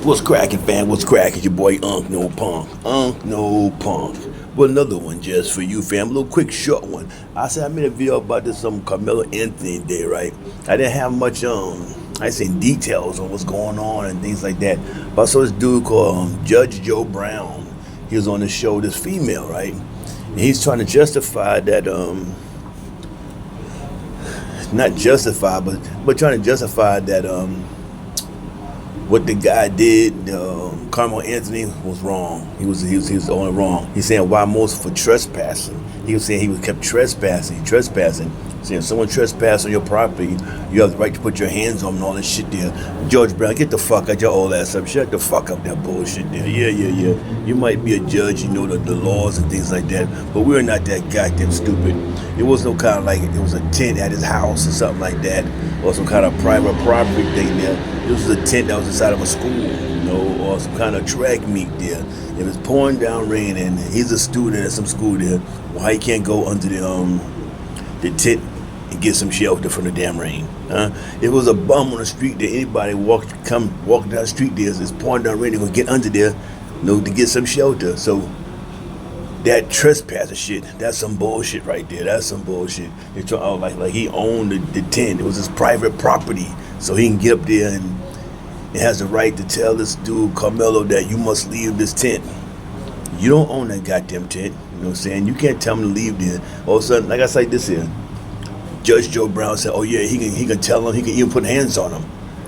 What's cracking, fam? What's cracking? Your boy Unk No Punk. Unk No Punk. Well, another one just for you, fam. A little quick, short one. I said I made a video about this Carmelo Anthony day, right? I didn't have much I say details on what's going on and things like that. But I saw this dude called Judge Joe Brown. He was on the show, this female, right? And he's trying to justify that not justify, but trying to justify that what the guy did, Karmelo Anthony, was wrong. He was only wrong. He's saying why most for trespassing. He was saying he was kept trespassing. Saying if someone trespass on your property, you have the right to put your hands on them and all this shit there. George Brown, get the fuck out your old ass up. Shut the fuck up, that bullshit there. Yeah. You might be a judge, you know the laws and things like that, but we're not that goddamn stupid. It was no kind of like it was a tent at his house or something like that, or some kind of private property thing there. This was a tent that was inside of a school, or some kind of track meet there. If it's pouring down rain and he's a student at some school there, why he can't go under the tent and get some shelter from the damn rain? It was a bum on the street that anybody walking down the street there, it's pouring down rain, they're gonna get under there, to get some shelter. So that trespasser shit, that's some bullshit right there. That's some bullshit. They talk like he owned the tent. It was his private property, so he can get up there and it has the right to tell this dude Karmelo that you must leave this tent. You don't own that goddamn tent. You know what I'm saying? You can't tell him to leave there. All of a sudden, like I say this here, Judge Joe Brown said, "Oh yeah, he can tell him. He can even put hands on him."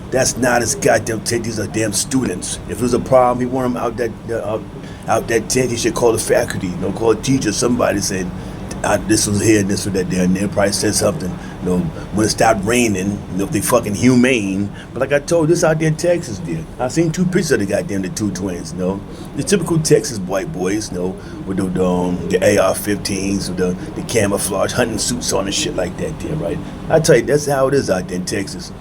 That's not his goddamn tent. These are damn students. If there's a problem, he want him out that tent. He should call the faculty. Call a teacher. Somebody said this was here and this was that there, and they probably said something. When it stopped raining, if they fucking humane. But like I told, this out there in Texas, there. I seen two pictures of the two twins. The typical Texas white boys, with the AR-15s, with the camouflage hunting suits on and shit like that, there, right? I tell you, that's how it is out there in Texas.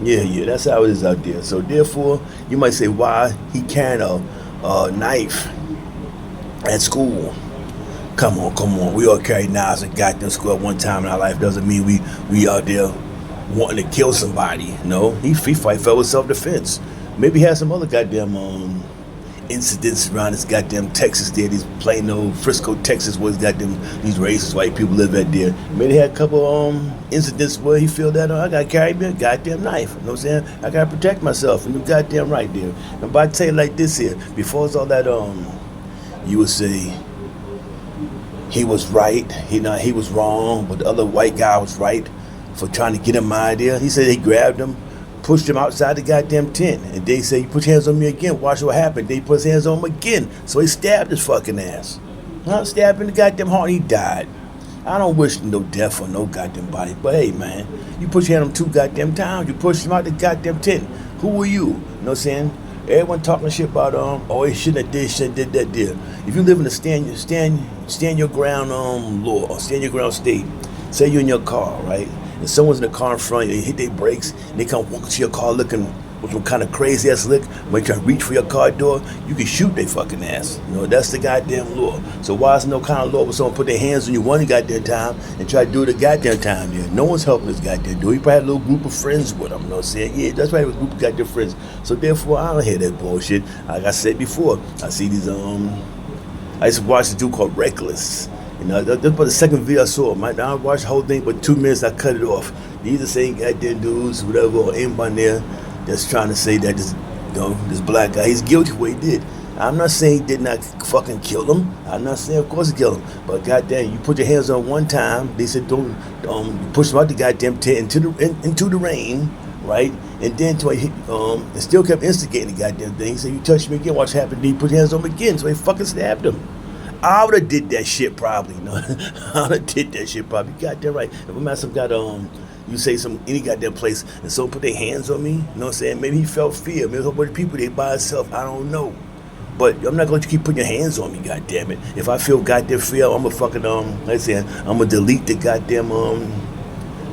Yeah, that's how it is out there. So therefore, you might say, why he carrying a knife at school? Come on. We all carry knives at goddamn school at one time in our life. Doesn't mean we out there wanting to kill somebody. No, he fell with self-defense. Maybe he had some other goddamn incidents around this goddamn Texas there. These plain old Frisco, Texas, where these racist white people live at there. Maybe he had a couple incidents where he feel that I gotta carry me a goddamn knife. You know what I'm saying? I gotta protect myself. And you goddamn right there. And by tell you like this here, before it's all that you would say he was right, he was wrong, but the other white guy was right for trying to get him out of there. He said he grabbed him, pushed him outside the goddamn tent, and they say, "You put your hands on me again, watch what happened." They put his hands on him again, so he stabbed his fucking ass. Stabbed in the goddamn heart, and he died. I don't wish no death on no goddamn body, but hey, man, you put your hand on him 2 goddamn times, you pushed him out the goddamn tent. Who are you? You know what I'm saying? Everyone talking shit about he shouldn't have did that there. If you live in a stand your ground law, or stand your ground state, say you're in your car, right? And someone's in the car in front of you, they hit their brakes, and they come walk to your car looking with some kind of crazy ass look. When you try to reach for your car door, you can shoot their fucking ass. That's the goddamn law. So why is no kind of law where someone put their hands on you one goddamn time and try to do it a goddamn time there? No one's helping this goddamn dude. He probably had a little group of friends with him. You know what I'm saying? Yeah, that's right, a group of goddamn friends. So therefore, I don't hear that bullshit. Like I said before, I see these I used to watch this dude called Reckless. That's about the second video I saw. I watched the whole thing, but 2 minutes I cut it off. These are the same goddamn dudes, whatever, or anybody there that's trying to say that this black guy, he's guilty of what he did. I'm not saying he did not fucking kill him. I'm not saying, of course, he killed him. But goddamn, you put your hands on one time. They said don't push him out the goddamn tent into the rain, right? And then and still kept instigating the goddamn thing. He said, "You touch me again, watch what happens." Then he put his hands on him again, so he fucking stabbed him. I would have did that shit probably. I would have did that shit probably. Goddamn right. If a man some got you say any goddamn place and someone put their hands on me, you know what I'm saying? Maybe he felt fear. Maybe a whole bunch of people they by himself. I don't know. But I'm not going to keep putting your hands on me, goddamn it. If I feel goddamn fear, I'm gonna fucking I'm gonna delete the goddamn I'm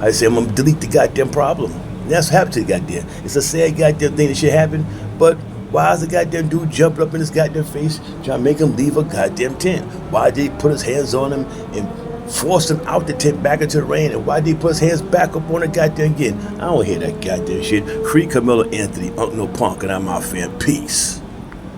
gonna delete the goddamn problem. And that's what happened to the goddamn. It's a sad goddamn thing that shit happened, but why is the goddamn dude jumping up in his goddamn face trying to make him leave a goddamn tent? Why did he put his hands on him and forced him out the tent back into the ring, and why did he put his hands back up on the goddamn again? I don't hear that goddamn shit. Free Carmelo Anthony, Unc No Punk, and I'm out, fam. Peace.